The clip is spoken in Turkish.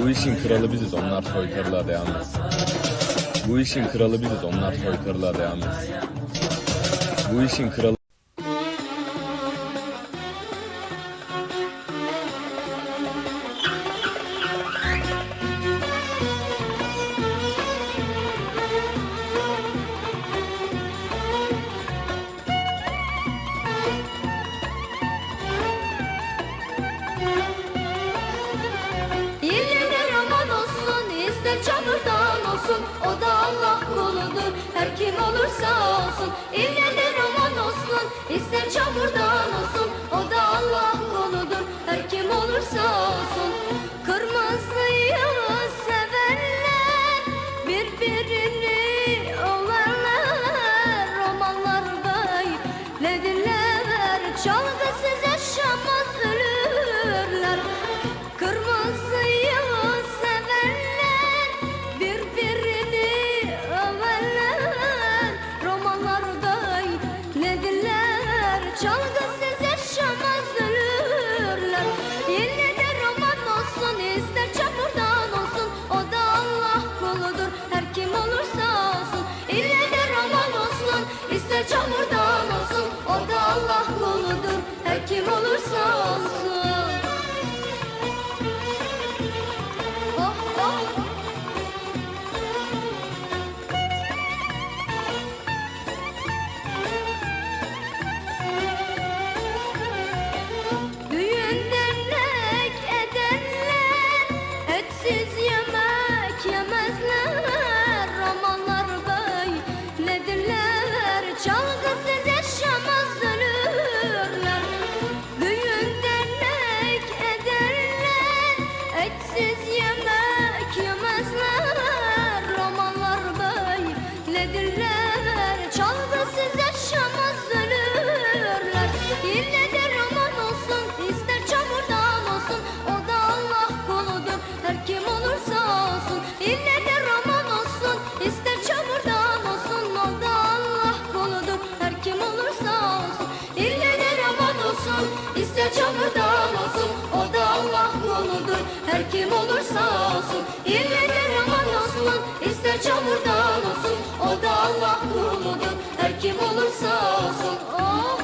Bu işin kralı biziz, onlar soykırılığa devam etsin. Bu işin kralı biziz, onlar soykırılığa devam etsin. Bu işin kralı... Çamurdan olsun, o da Allah kuludur. Her kim olursa olsun, ille de roman olsun. İster çamurdan olsun, o da Allah kuludur. Her kim olursa olsun. Kırmızıyı sevenler, birbirini överler. Romanlarda ne dinler, çalgısız yaşamaz ölürler. Kırmızıyı çalgısız yaşamaz ölürler. Yine de roman olsun, ister çamurdan olsun, o da Allah kuludur. Her kim olursa olsun. Yine de roman olsun, ister çamurdan olsun, o da Allah kuludur. Her kim olursa olsun. Oh oh. Siz yemek yemezler, romanlar böyledirler. Çalgısız yaşamaz ölürler. Düğün dernek ederler, etsiz yemek yemezler. Romanlar böyledirler. Çalgısız yaşamaz ölürler. Yine de roman olsun, ister çamurdan olsun, o da Allah kuludur. Her kim olursa olsun. Yine de roman olsun, ister çamurdan olsun, o da Allah kuludur. Her kim olursa olsun. Yine de roman olsun, ister çamurdan olsun, o da Allah kuludur. Her kim olursa olsun. Yine de roman olsun, ister çamurdan olsun, o da Allah kuludur. Her kim olursa olsun. Oh.